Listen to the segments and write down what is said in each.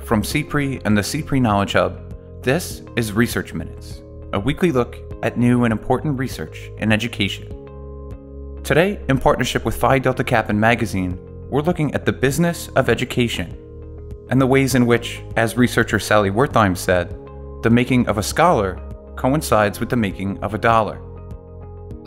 from CPRE and the CPRE Knowledge Hub, this is Research Minutes, a weekly look at new and important research in education. Today, in partnership with Phi Delta Kappan Magazine, we're looking at the business of education and the ways in which, as researcher Sally Wertheim said, the making of a scholar coincides with the making of a dollar.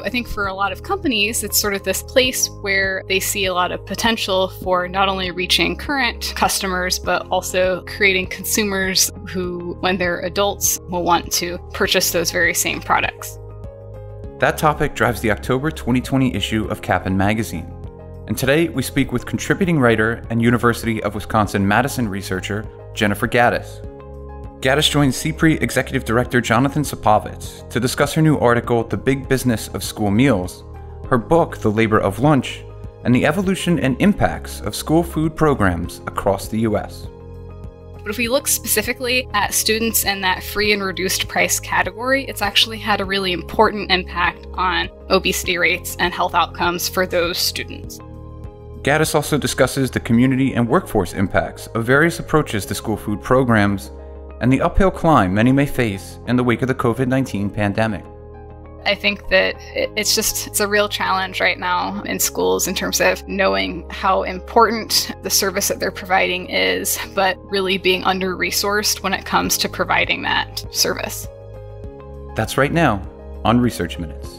I think for a lot of companies, it's sort of this place where they see a lot of potential for not only reaching current customers, but also creating consumers who, when they're adults, will want to purchase those very same products. That topic drives the October 2020 issue of Kappan Magazine. And today we speak with contributing writer and University of Wisconsin-Madison researcher Jennifer Gaddis. Gaddis joins CPRE Executive Director Jonathan Supovitz to discuss her new article, The Big Business of School Meals, her book, The Labor of Lunch, and the evolution and impacts of school food programs across the U.S. But if we look specifically at students in that free and reduced price category, it's actually had a really important impact on obesity rates and health outcomes for those students. Gaddis also discusses the community and workforce impacts of various approaches to school food programs and the uphill climb many may face in the wake of the COVID-19 pandemic. I think that it's a real challenge right now in schools in terms of knowing how important the service that they're providing is, but really being under-resourced when it comes to providing that service. That's right now on Research Minutes.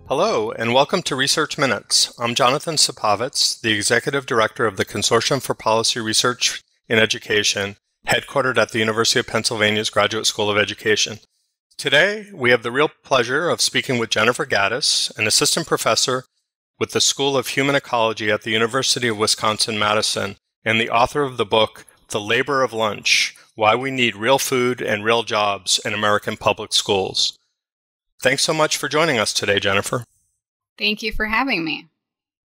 Hello, and welcome to Research Minutes. I'm Jonathan Supovitz, the Executive Director of the Consortium for Policy Research in Education, headquartered at the University of Pennsylvania's Graduate School of Education. Today, we have the real pleasure of speaking with Jennifer Gaddis, an assistant professor with the School of Human Ecology at the University of Wisconsin-Madison, and the author of the book, The Labor of Lunch: Why We Need Real Food and Real Jobs in American Public Schools. Thanks so much for joining us today, Jennifer. Thank you for having me.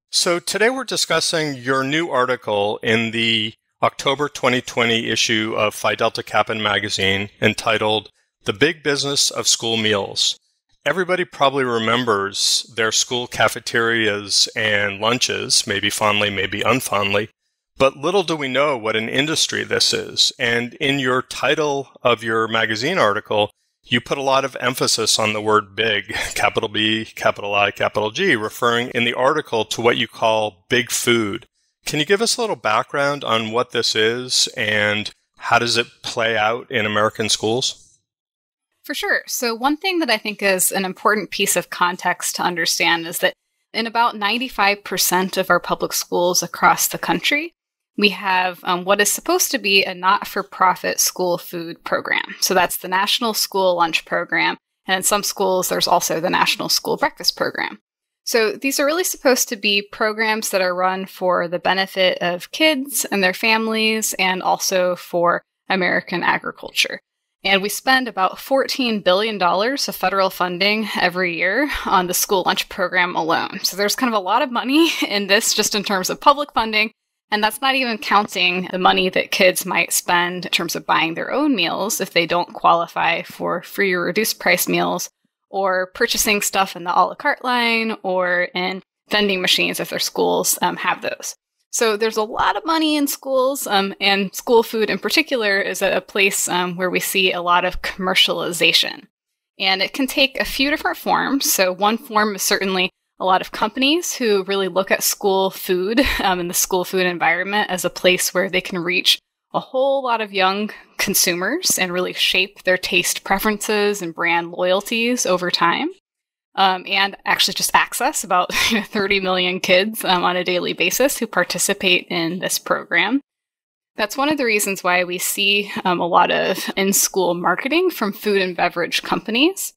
So today we're discussing your new article in the October 2020 issue of Phi Delta Kappan Magazine entitled The Big Business of School Meals. Everybody probably remembers their school cafeterias and lunches, maybe fondly, maybe unfondly, but little do we know what an industry this is. And in your title of your magazine article, you put a lot of emphasis on the word big, capital B, capital I, capital G, referring in the article to what you call big food. Can you give us a little background on what this is and how does it play out in American schools? For sure. So one thing that I think is an important piece of context to understand is that in about 95% of our public schools across the country, we have what is supposed to be a not-for-profit school food program. So that's the National School Lunch Program. And in some schools, there's also the National School Breakfast Program. So these are really supposed to be programs that are run for the benefit of kids and their families and also for American agriculture. And we spend about $14 billion of federal funding every year on the school lunch program alone. So there's kind of a lot of money in this just in terms of public funding. And that's not even counting the money that kids might spend in terms of buying their own meals if they don't qualify for free or reduced price meals, or purchasing stuff in the a la carte line or in vending machines if their schools have those. So there's a lot of money in schools, and school food in particular is a place where we see a lot of commercialization. And it can take a few different forms. So one form is certainly a lot of companies who really look at school food and the school food environment as a place where they can reach a whole lot of young consumers and really shape their taste preferences and brand loyalties over time. And actually just access about 30 million kids on a daily basis who participate in this program. That's one of the reasons why we see a lot of in-school marketing from food and beverage companies,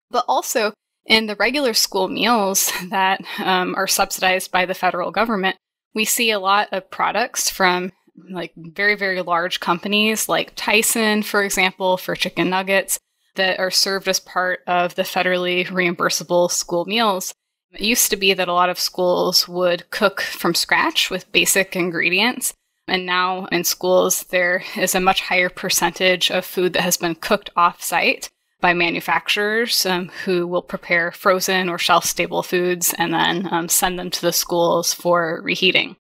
but also in the regular school meals that are subsidized by the federal government, we see a lot of products from like very, very large companies like Tyson, for example, for chicken nuggets that are served as part of the federally reimbursable school meals. It used to be that a lot of schools would cook from scratch with basic ingredients. And now in schools, there is a much higher percentage of food that has been cooked off-site by manufacturers who will prepare frozen or shelf-stable foods and then send them to the schools for reheating.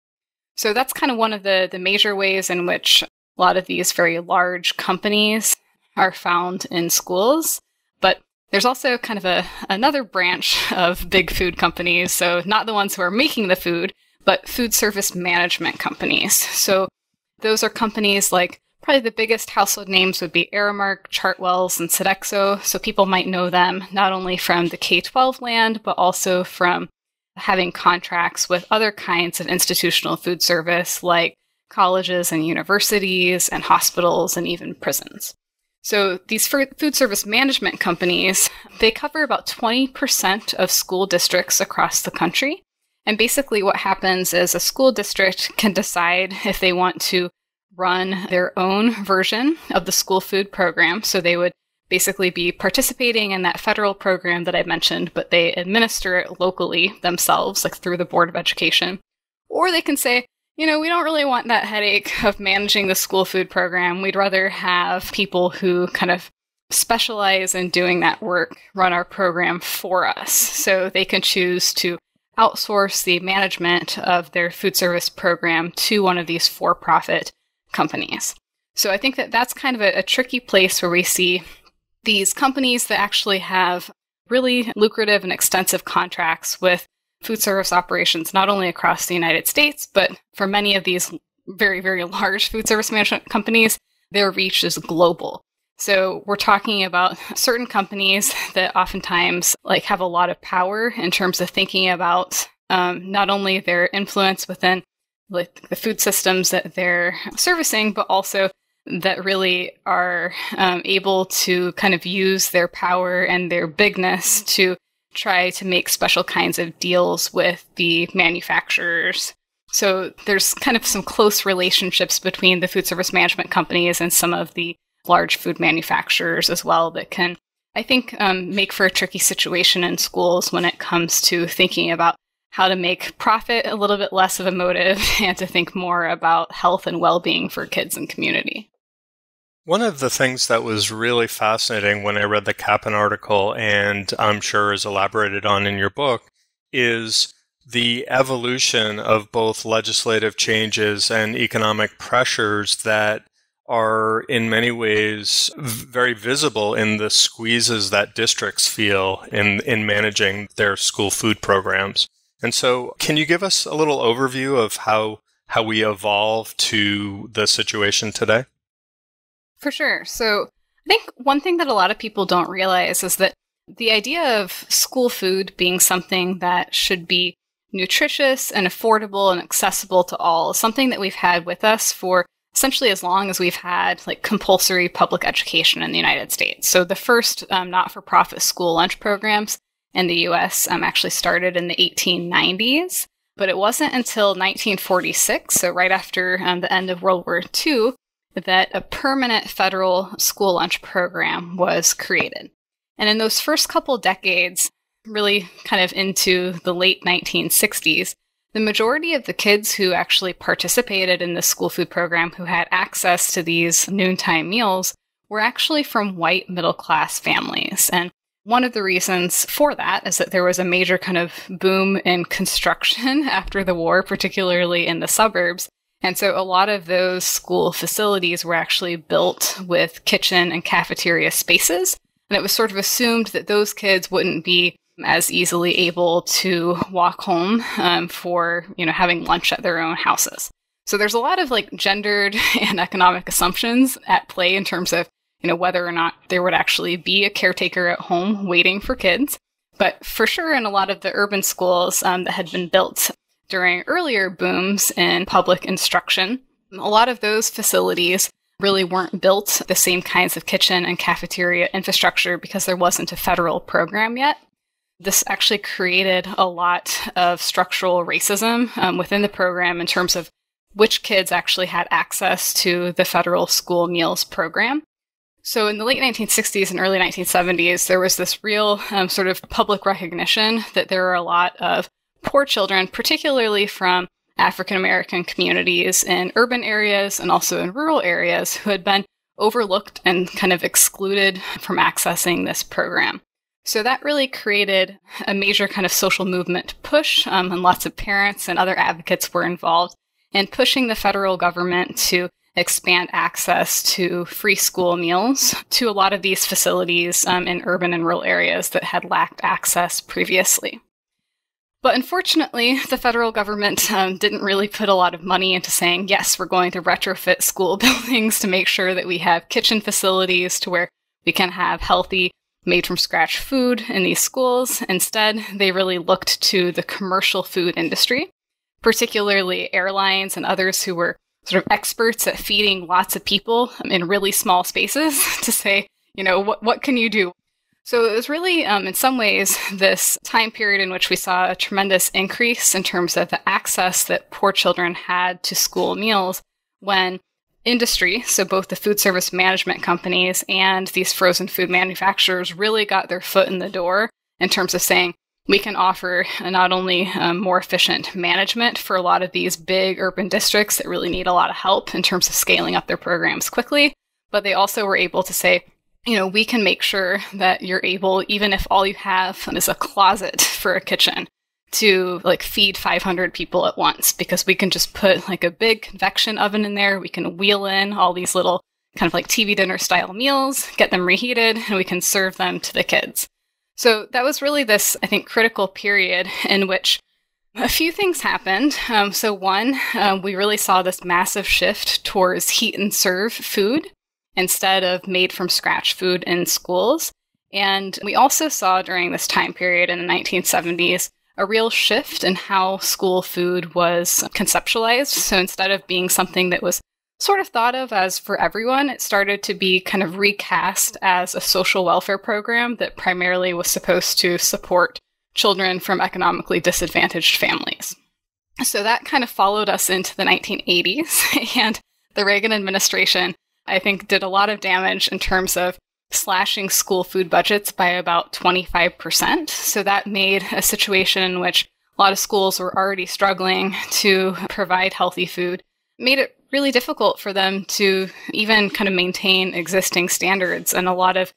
So that's kind of one of the major ways in which a lot of these very large companies are found in schools. But there's also kind of another branch of big food companies, so not the ones who are making the food, but food service management companies. So those are companies like, probably the biggest household names would be Aramark, Chartwells, and Sodexo. So people might know them not only from the K-12 land, but also from having contracts with other kinds of institutional food service like colleges and universities and hospitals and even prisons. So these food service management companies, they cover about 20% of school districts across the country. And basically what happens is a school district can decide if they want to run their own version of the school food program. So they would basically be participating in that federal program that I mentioned, but they administer it locally themselves, like through the Board of Education. Or they can say, we don't really want that headache of managing the school food program. We'd rather have people who kind of specialize in doing that work run our program for us. So they can choose to outsource the management of their food service program to one of these for-profit companies. So I think that that's kind of a tricky place where we see these companies that actually have really lucrative and extensive contracts with food service operations, not only across the United States, but for many of these very, very large food service management companies, their reach is global. So we're talking about certain companies that oftentimes have a lot of power in terms of thinking about not only their influence within the food systems that they're servicing, but also that really are able to kind of use their power and their bigness to try to make special kinds of deals with the manufacturers. So there's kind of some close relationships between the food service management companies and some of the large food manufacturers as well that can, I think, make for a tricky situation in schools when it comes to thinking about how to make profit a little bit less of a motive and to think more about health and well-being for kids and community. One of the things that was really fascinating when I read the Kappan article, and I'm sure is elaborated on in your book, is the evolution of both legislative changes and economic pressures that are in many ways very visible in the squeezes that districts feel in managing their school food programs. And so can you give us a little overview of how we evolved to the situation today? For sure. So I think one thing that a lot of people don't realize is that the idea of school food being something that should be nutritious and affordable and accessible to all is something that we've had with us for essentially as long as we've had compulsory public education in the United States. So the first not-for-profit school lunch programs in the U.S. Actually started in the 1890s, but it wasn't until 1946, so right after the end of World War II, that a permanent federal school lunch program was created. And in those first couple decades, really kind of into the late 1960s, the majority of the kids who actually participated in the school food program who had access to these noontime meals were actually from white middle-class families. And one of the reasons for that is that there was a major kind of boom in construction after the war, particularly in the suburbs. And so a lot of those school facilities were actually built with kitchen and cafeteria spaces. And it was sort of assumed that those kids wouldn't be as easily able to walk home for, having lunch at their own houses. So there's a lot of gendered and economic assumptions at play in terms of, whether or not there would actually be a caretaker at home waiting for kids. But for sure, in a lot of the urban schools that had been built during earlier booms in public instruction, a lot of those facilities really weren't built the same kinds of kitchen and cafeteria infrastructure because there wasn't a federal program yet. This actually created a lot of structural racism within the program in terms of which kids actually had access to the federal school meals program. So in the late 1960s and early 1970s, there was this real sort of public recognition that there were a lot of poor children, particularly from African American communities in urban areas and also in rural areas, who had been overlooked and kind of excluded from accessing this program. So that really created a major kind of social movement push, and lots of parents and other advocates were involved in pushing the federal government to expand access to free school meals to a lot of these facilities in urban and rural areas that had lacked access previously. But unfortunately, the federal government didn't really put a lot of money into saying, yes, we're going to retrofit school buildings to make sure that we have kitchen facilities to where we can have healthy, made-from-scratch food in these schools. Instead, they really looked to the commercial food industry, particularly airlines and others who were sort of experts at feeding lots of people in really small spaces to say, what can you do? So it was really, in some ways, this time period in which we saw a tremendous increase in terms of the access that poor children had to school meals when industry, so both the food service management companies and these frozen food manufacturers really got their foot in the door in terms of saying, we can offer not only more efficient management for a lot of these big urban districts that really need a lot of help in terms of scaling up their programs quickly, but they also were able to say, we can make sure that you're able, even if all you have is a closet for a kitchen, to feed 500 people at once, because we can just put a big convection oven in there. We can wheel in all these little kind of TV dinner style meals, get them reheated, and we can serve them to the kids. So that was really this, I think, critical period in which a few things happened. So one, we really saw this massive shift towards heat and serve food instead of made from scratch food in schools. And we also saw during this time period in the 1970s a real shift in how school food was conceptualized. So instead of being something that was sort of thought of as for everyone, it started to be kind of recast as a social welfare program that primarily was supposed to support children from economically disadvantaged families. So that kind of followed us into the 1980s, and the Reagan administration, I think, did a lot of damage in terms of slashing school food budgets by about 25%. So that made a situation in which a lot of schools were already struggling to provide healthy food, made it really difficult for them to even kind of maintain existing standards. And a lot of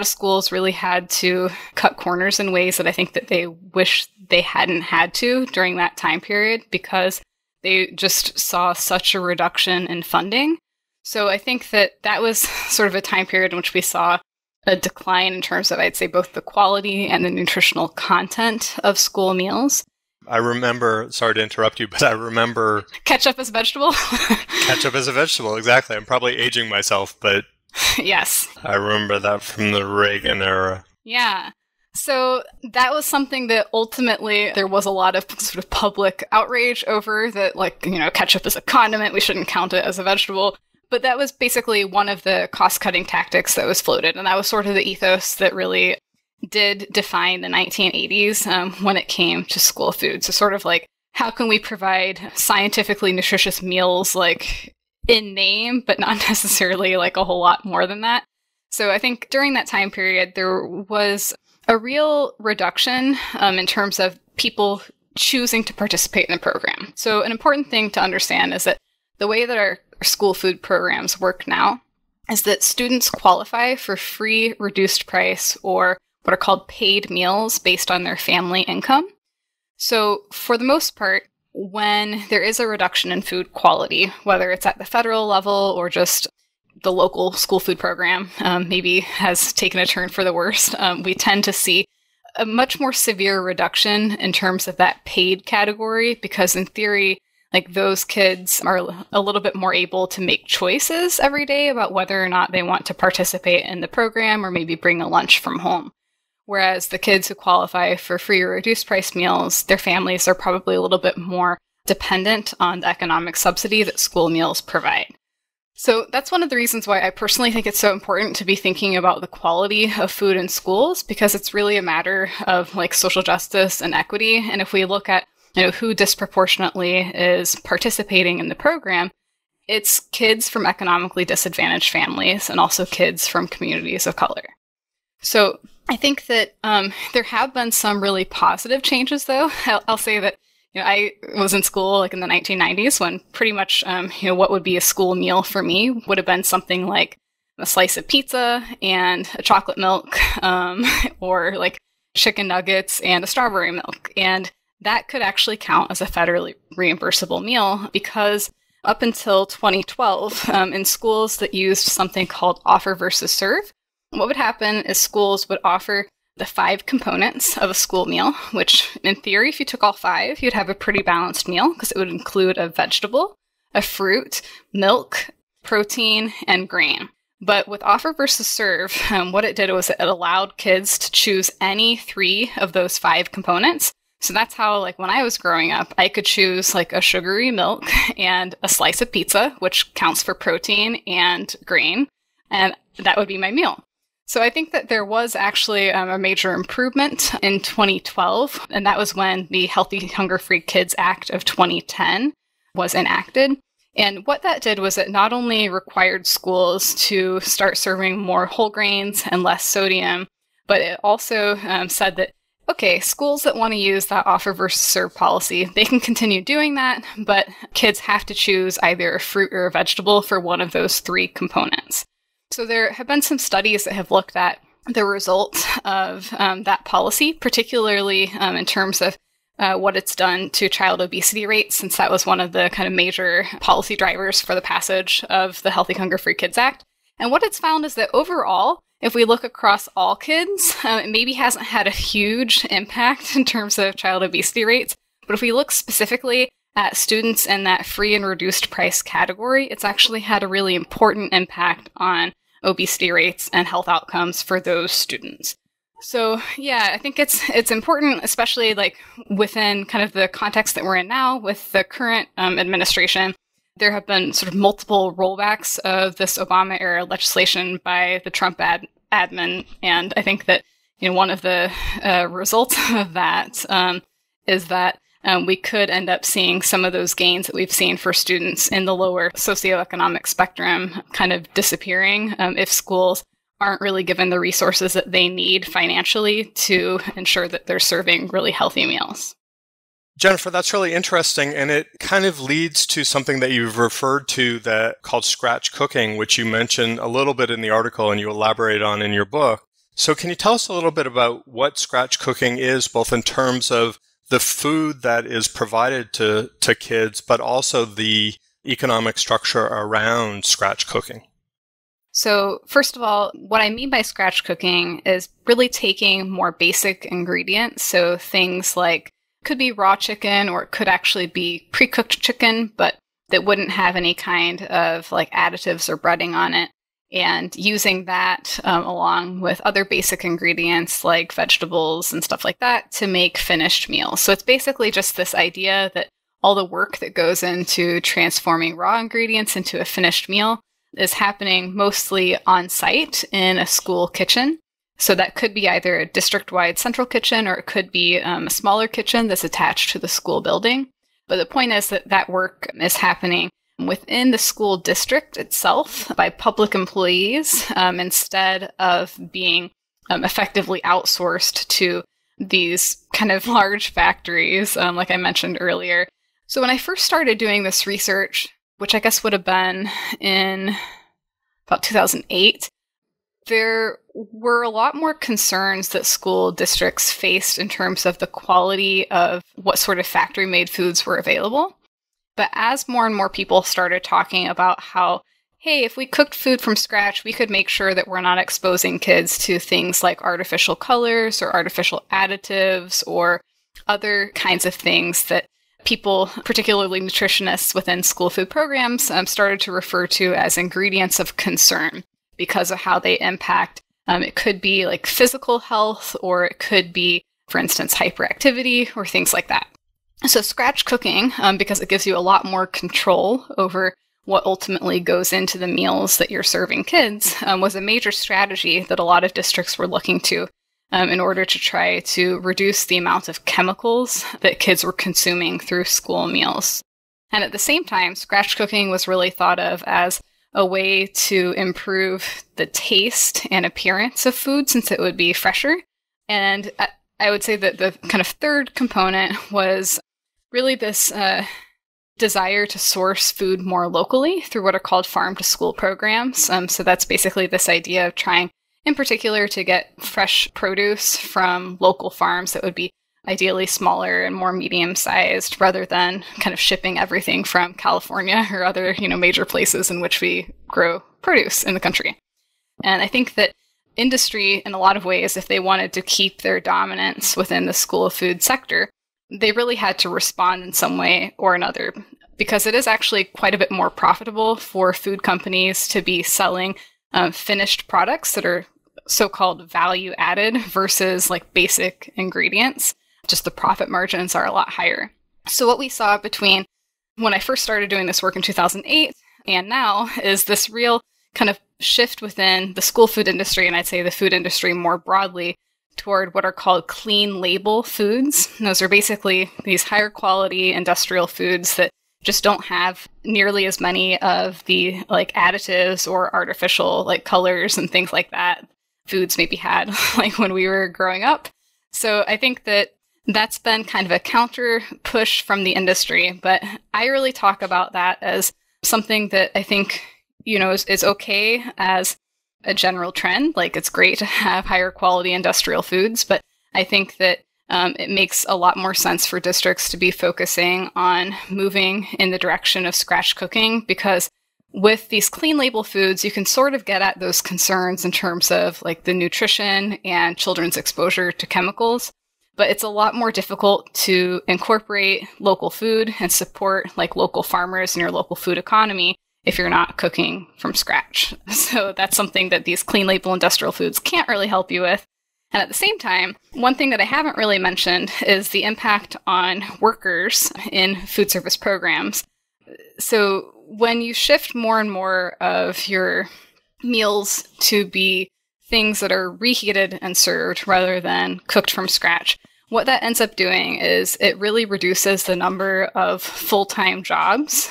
schools really had to cut corners in ways that I think that they wish they hadn't had to during that time period, because they just saw such a reduction in funding. So I think that was sort of a time period in which we saw a decline in terms of, I'd say, both the quality and the nutritional content of school meals. I remember, sorry to interrupt you, but I remember... Ketchup as a vegetable? Ketchup as a vegetable, exactly. I'm probably aging myself, but... Yes. I remember that from the Reagan era. Yeah. So that was something that ultimately there was a lot of sort of public outrage over, that ketchup is a condiment, we shouldn't count it as a vegetable. But that was basically one of the cost-cutting tactics that was floated. And that was sort of the ethos that really did define the 1980s when it came to school food. So sort of how can we provide scientifically nutritious meals in name, but not necessarily a whole lot more than that. So I think during that time period, there was a real reduction in terms of people choosing to participate in the program. So an important thing to understand is that the way that our school food programs work now is that students qualify for free, reduced price, or what are called paid meals based on their family income. So for the most part, when there is a reduction in food quality, whether it's at the federal level or just the local school food program maybe has taken a turn for the worst, we tend to see a much more severe reduction in terms of that paid category, because in theory, those kids are a little bit more able to make choices every day about whether or not they want to participate in the program or maybe bring a lunch from home. Whereas the kids who qualify for free or reduced price meals, their families are probably a little bit more dependent on the economic subsidy that school meals provide. So that's one of the reasons why I personally think it's so important to be thinking about the quality of food in schools, because it's really a matter of social justice and equity. And if we look at who disproportionately is participating in the program, it's kids from economically disadvantaged families and also kids from communities of color. So I think that there have been some really positive changes, though. I'll say that I was in school in the 1990s when pretty much what would be a school meal for me would have been something like a slice of pizza and a chocolate milk, or like chicken nuggets and a strawberry milk. And that could actually count as a federally reimbursable meal because up until 2012, in schools that used something called offer versus serve, what would happen is schools would offer the 5 components of a school meal, which in theory, if you took all 5, you'd have a pretty balanced meal because it would include a vegetable, a fruit, milk, protein, and grain. But with offer versus serve, what it did was it allowed kids to choose any 3 of those 5 components. So that's how, like, when I was growing up, I could choose like a sugary milk and a slice of pizza, which counts for protein and grain, and that would be my meal. So I think that there was actually a major improvement in 2012, and that was when the Healthy Hunger-Free Kids Act of 2010 was enacted. And what that did was it not only required schools to start serving more whole grains and less sodium, but it also said that, okay, schools that want to use that offer versus serve policy, they can continue doing that, but kids have to choose either a fruit or a vegetable for one of those 3 components. So there have been some studies that have looked at the results of that policy, particularly in terms of what it's done to child obesity rates, since that was one of the kind of major policy drivers for the passage of the Healthy Hunger-Free Kids Act. And what it's found is that overall, if we look across all kids, it maybe hasn't had a huge impact in terms of child obesity rates. But if we look specifically at students in that free and reduced price category, it's actually had a really important impact on obesity rates and health outcomes for those students. So yeah, I think it's important, especially like within kind of the context that we're in now with the current administration. There have been sort of multiple rollbacks of this Obama-era legislation by the Trump admin, and I think that one of the results of that is that we could end up seeing some of those gains that we've seen for students in the lower socioeconomic spectrum kind of disappearing if schools aren't really given the resources that they need financially to ensure that they're serving really healthy meals. Jennifer, that's really interesting, and it kind of leads to something that you've referred to that called scratch cooking, which you mentioned a little bit in the article and you elaborate on in your book. So can you tell us a little bit about what scratch cooking is, both in terms of the food that is provided to kids, but also the economic structure around scratch cooking? So first of all, what I mean by scratch cooking is really taking more basic ingredients. So things like could be raw chicken, or it could actually be pre-cooked chicken, but that wouldn't have any kind of like additives or breading on it. And using that along with other basic ingredients like vegetables and stuff like that to make finished meals. So it's basically just this idea that all the work that goes into transforming raw ingredients into a finished meal is happening mostly on site in a school kitchen. So that could be either a district-wide central kitchen, or it could be a smaller kitchen that's attached to the school building. But the point is that that work is happening within the school district itself by public employees instead of being effectively outsourced to these kind of large factories, like I mentioned earlier. So when I first started doing this research, which I guess would have been in about 2008, there were a lot more concerns that school districts faced in terms of the quality of what sort of factory-made foods were available. But as more and more people started talking about how, hey, if we cooked food from scratch, we could make sure that we're not exposing kids to things like artificial colors or artificial additives or other kinds of things that people, particularly nutritionists within school food programs, started to refer to as ingredients of concern because of how they impact. It could be like physical health, or it could be, for instance, hyperactivity or things like that. So scratch cooking, because it gives you a lot more control over what ultimately goes into the meals that you're serving kids, was a major strategy that a lot of districts were looking to in order to try to reduce the amount of chemicals that kids were consuming through school meals. And at the same time, scratch cooking was really thought of as a way to improve the taste and appearance of food since it would be fresher. And I would say that the kind of third component was really this desire to source food more locally through what are called farm-to-school programs. So that's basically this idea of trying, in particular, to get fresh produce from local farms that would be ideally smaller and more medium-sized, rather than kind of shipping everything from California or other, major places in which we grow produce in the country. And I think that industry, in a lot of ways, if they wanted to keep their dominance within the school of food sector, they really had to respond in some way or another, because it is actually quite a bit more profitable for food companies to be selling finished products that are so-called value added versus like basic ingredients. Just the profit margins are a lot higher. So what we saw between when I first started doing this work in 2008 and now is this real kind of shift within the school food industry, and I'd say the food industry more broadly, toward what are called clean label foods. And those are basically these higher quality industrial foods that just don't have nearly as many of the like additives or artificial like colors and things like that foods maybe had like when we were growing up. So I think that that's been kind of a counter push from the industry, but I really talk about that as something that I think, is okay as a general trend. Like, it's great to have higher quality industrial foods, but I think that it makes a lot more sense for districts to be focusing on moving in the direction of scratch cooking, because with these clean label foods, you can sort of get at those concerns in terms of like the nutrition and children's exposure to chemicals. But it's a lot more difficult to incorporate local food and support like local farmers in your local food economy if you're not cooking from scratch. So that's something that these clean label industrial foods can't really help you with. And at the same time, one thing that I haven't really mentioned is the impact on workers in food service programs. So when you shift more and more of your meals to be things that are reheated and served rather than cooked from scratch, what that ends up doing is it really reduces the number of full-time jobs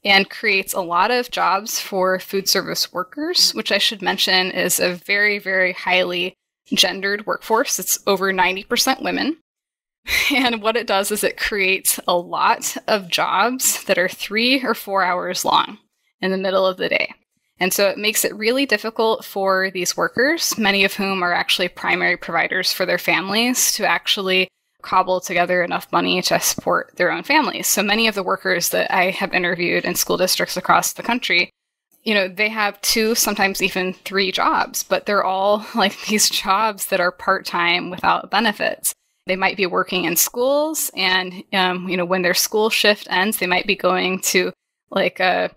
and creates a lot of jobs for food service workers, which I should mention is a very, very highly gendered workforce. It's over 90% women. And what it does is it creates a lot of jobs that are 3 or 4 hours long in the middle of the day. And so it makes it really difficult for these workers, many of whom are actually primary providers for their families, to actually cobble together enough money to support their own families. So many of the workers that I have interviewed in school districts across the country, they have 2, sometimes even 3 jobs, but they're all like these jobs that are part-time without benefits. They might be working in schools, and when their school shift ends, they might be going to like a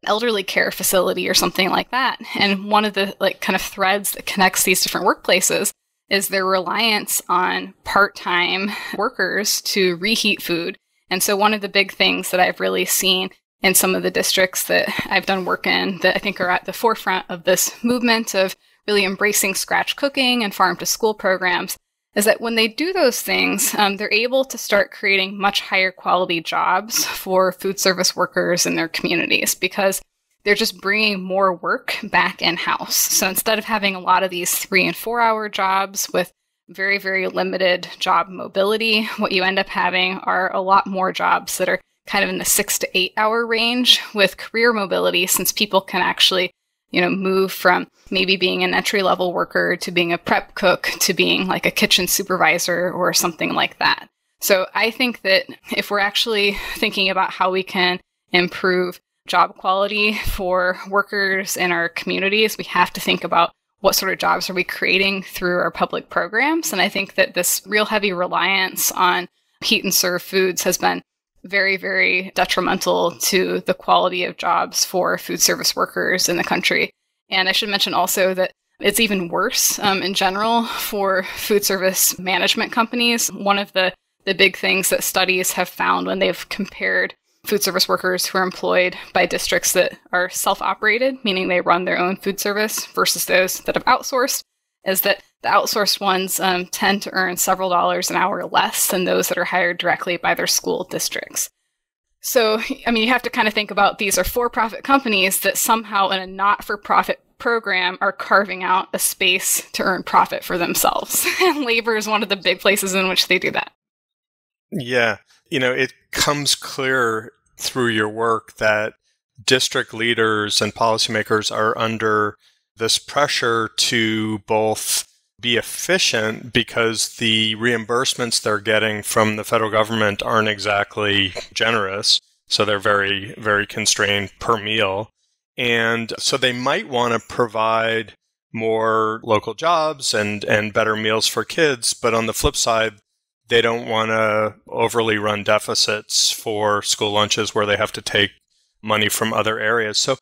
elderly care facility or something like that. And one of the like kind of threads that connects these different workplaces is their reliance on part-time workers to reheat food. And so one of the big things that I've really seen in some of the districts that I've done work in that I think are at the forefront of this movement of really embracing scratch cooking and farm-to-school programs is that when they do those things, they're able to start creating much higher quality jobs for food service workers in their communities, because they're just bringing more work back in-house. So instead of having a lot of these 3 and 4 hour jobs with very, very limited job mobility, what you end up having are a lot more jobs that are kind of in the 6 to 8 hour range with career mobility, since people can actually move from maybe being an entry-level worker to being a prep cook to being like a kitchen supervisor or something like that. So I think that if we're actually thinking about how we can improve job quality for workers in our communities, we have to think about what sort of jobs are we creating through our public programs. And I think that this real heavy reliance on heat and serve foods has been very, very detrimental to the quality of jobs for food service workers in the country. And I should mention also that it's even worse in general for food service management companies. One of the big things that studies have found when they've compared food service workers who are employed by districts that are self-operated, meaning they run their own food service, versus those that have outsourced, is that the outsourced ones tend to earn several dollars an hour less than those that are hired directly by their school districts. So, you have to kind of think about these are for-profit companies that somehow in a not-for-profit program are carving out a space to earn profit for themselves. And labor is one of the big places in which they do that. Yeah. It comes clear through your work that district leaders and policymakers are under this pressure to both be efficient because the reimbursements they're getting from the federal government aren't exactly generous. So they're very, very constrained per meal. And so they might want to provide more local jobs and better meals for kids. But on the flip side, they don't want to overly run deficits for school lunches where they have to take money from other areas. So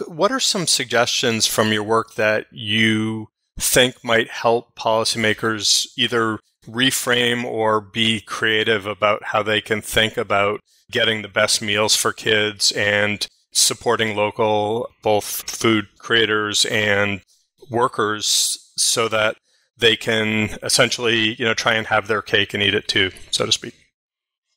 what are some suggestions from your work that you think might help policymakers either reframe or be creative about how they can think about getting the best meals for kids and supporting local both food creators and workers so that they can essentially, try and have their cake and eat it too, so to speak?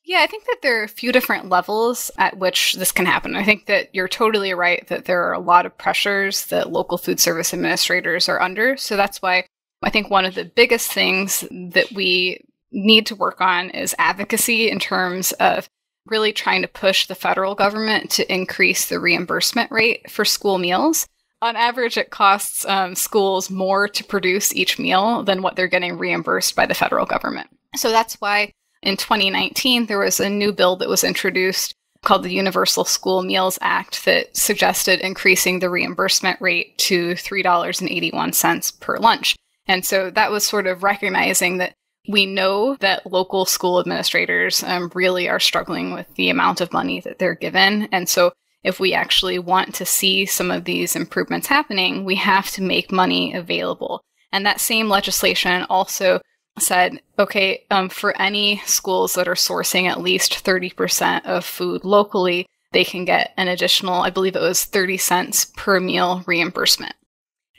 Yeah, I think that there are a few different levels at which this can happen. I think that you're totally right that there are a lot of pressures that local food service administrators are under. So that's why I think one of the biggest things that we need to work on is advocacy in terms of really trying to push the federal government to increase the reimbursement rate for school meals. On average, it costs schools more to produce each meal than what they're getting reimbursed by the federal government. So that's why in 2019, there was a new bill that was introduced called the Universal School Meals Act that suggested increasing the reimbursement rate to $3.81 per lunch. And so that was sort of recognizing that we know that local school administrators really are struggling with the amount of money that they're given. And so if we actually want to see some of these improvements happening, we have to make money available. And that same legislation also said, okay, for any schools that are sourcing at least 30% of food locally, they can get an additional, I believe it was 30 cents per meal reimbursement.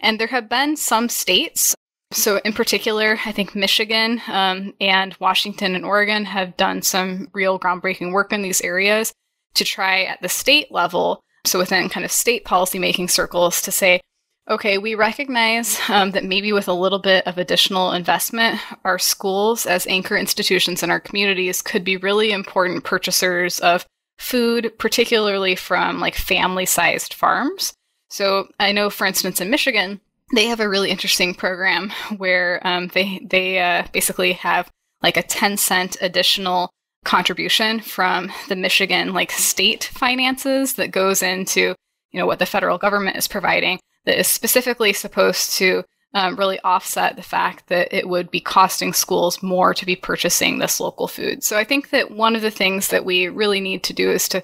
And there have been some states, so in particular, I think Michigan and Washington and Oregon have done some real groundbreaking work in these areas to try at the state level, so within kind of state policymaking circles, to say, okay, we recognize that maybe with a little bit of additional investment, our schools as anchor institutions in our communities could be really important purchasers of food, particularly from like family-sized farms. So I know, for instance, in Michigan, they have a really interesting program where they basically have like a 10-cent additional contribution from the Michigan like state finances that goes into what the federal government is providing, that is specifically supposed to really offset the fact that it would be costing schools more to be purchasing this local food. So I think that one of the things that we really need to do is to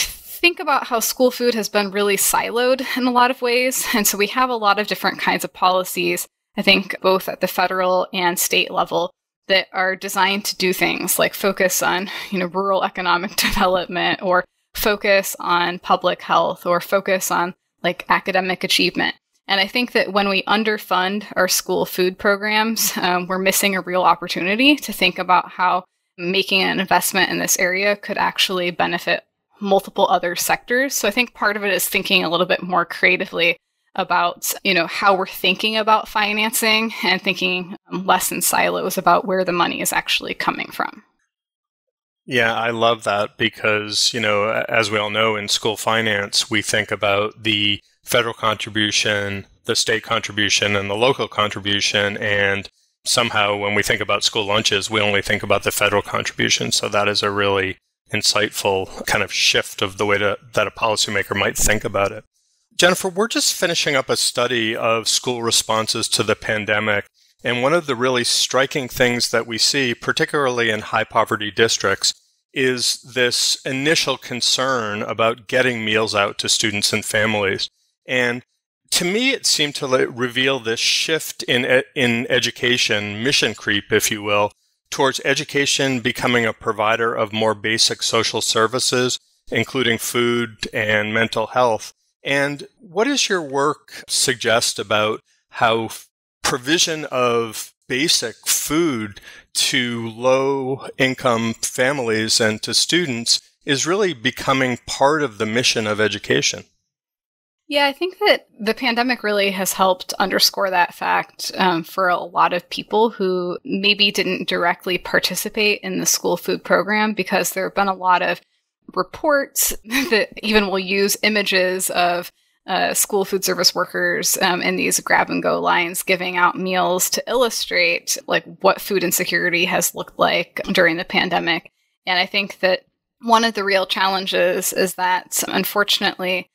think about how school food has been really siloed in a lot of ways. And so we have a lot of different kinds of policies, I think both at the federal and state level, that are designed to do things like focus on rural economic development, or focus on public health, or focus on like academic achievement. And I think that when we underfund our school food programs, we're missing a real opportunity to think about how making an investment in this area could actually benefit multiple other sectors. So I think part of it is thinking a little bit more creatively about, how we're thinking about financing, and thinking less in silos about where the money is actually coming from. Yeah, I love that because, as we all know, in school finance, we think about the federal contribution, the state contribution, and the local contribution. And somehow when we think about school lunches, we only think about the federal contribution. So that is a really insightful kind of shift of the way that a policymaker might think about it. Jennifer, we're just finishing up a study of school responses to the pandemic. And one of the really striking things that we see, particularly in high poverty districts, is this initial concern about getting meals out to students and families. And to me, it seemed to reveal this shift in education, mission creep, if you will, towards education becoming a provider of more basic social services, including food and mental health. And what does your work suggest about how provision of basic food to low-income families and to students is really becoming part of the mission of education? Yeah, I think that the pandemic really has helped underscore that fact for a lot of people who maybe didn't directly participate in the school food program, because there have been a lot of reports that even will use images of school food service workers in these grab-and-go lines giving out meals to illustrate like what food insecurity has looked like during the pandemic. And I think that one of the real challenges is that, unfortunately,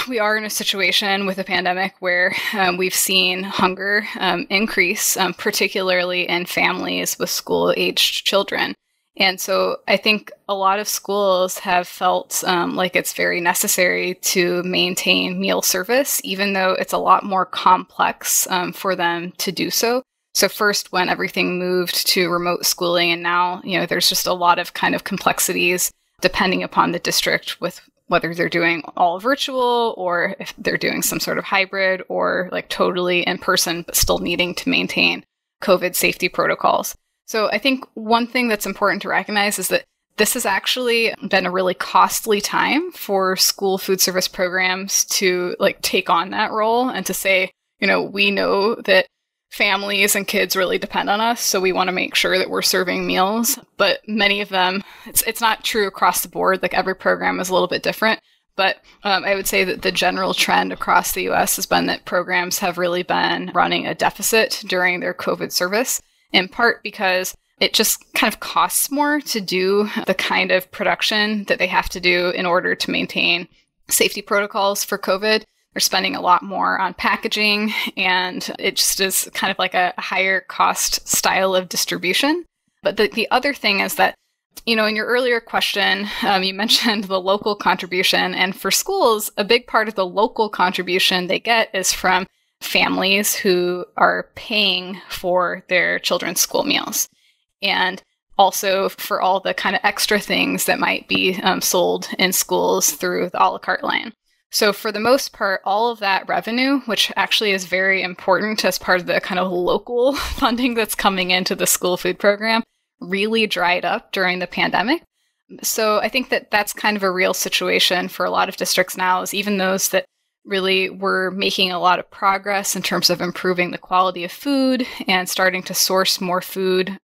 we are in a situation with a pandemic where we've seen hunger increase, particularly in families with school-aged children. And so I think a lot of schools have felt like it's very necessary to maintain meal service, even though it's a lot more complex for them to do so. So first, when everything moved to remote schooling, and now, there's just a lot of kind of complexities depending upon the district with whether they're doing all virtual or if they're doing some sort of hybrid or like totally in person, but still needing to maintain COVID safety protocols. So I think one thing that's important to recognize is that this has actually been a really costly time for school food service programs to like take on that role and to say, we know that families and kids really depend on us, so we want to make sure that we're serving meals. But many of them, it's not true across the board. Like every program is a little bit different. But I would say that the general trend across the U.S. has been that programs have really been running a deficit during their COVID service, in part because it just kind of costs more to do the kind of production that they have to do in order to maintain safety protocols for COVID. They're spending a lot more on packaging, and it just is kind of like a higher cost style of distribution. But the other thing is that, in your earlier question, you mentioned the local contribution. And for schools, a big part of the local contribution they get is from families who are paying for their children's school meals. And also for all the kind of extra things that might be sold in schools through the a la carte line. So for the most part, all of that revenue, which actually is very important as part of the kind of local funding that's coming into the school food program, really dried up during the pandemic. So I think that that's kind of a real situation for a lot of districts now, is even those that really were making a lot of progress in terms of improving the quality of food and starting to source more food,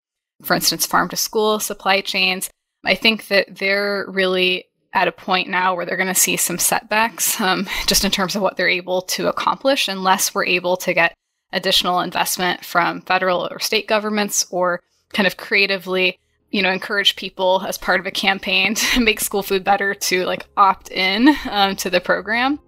for instance, farm to school supply chains. I think that they're really at a point now where they're going to see some setbacks just in terms of what they're able to accomplish, unless we're able to get additional investment from federal or state governments, or kind of creatively, encourage people as part of a campaign to make school food better to like opt in to the program.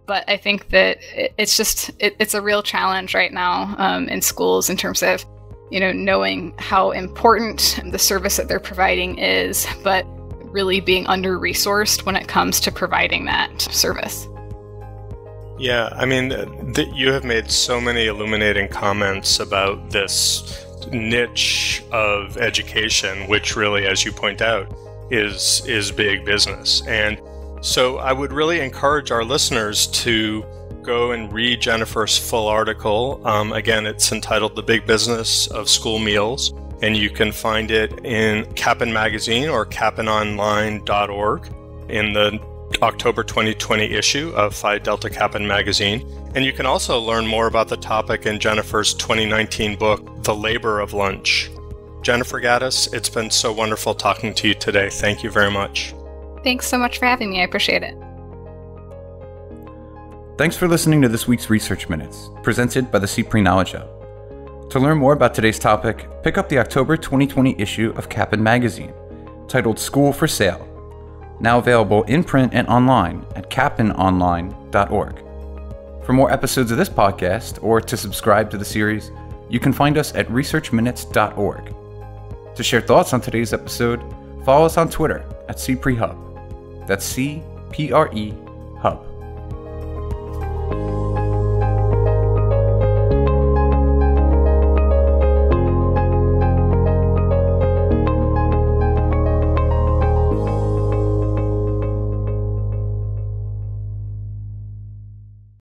But I think that it's a real challenge right now in schools in terms of, knowing how important the service that they're providing is, but really being under-resourced when it comes to providing that service. Yeah, I mean, you have made so many illuminating comments about this niche of education, which really, as you point out, is big business. And so I would really encourage our listeners to go and read Jennifer's full article. Again, it's entitled The Big Business of School Meals, and you can find it in Kappan Magazine or kappanonline.org in the October 2020 issue of Phi Delta Kappan Magazine. And you can also learn more about the topic in Jennifer's 2019 book, The Labor of Lunch. Jennifer Gaddis, it's been so wonderful talking to you today. Thank you very much. Thanks so much for having me. I appreciate it. Thanks for listening to this week's Research Minutes, presented by the CPRE Knowledge Hub. To learn more about today's topic, pick up the October 2020 issue of Kappan Magazine, titled School for Sale, now available in print and online at kappanonline.org. For more episodes of this podcast, or to subscribe to the series, you can find us at researchminutes.org. To share thoughts on today's episode, follow us on Twitter at CPRE Hub. That's CPRE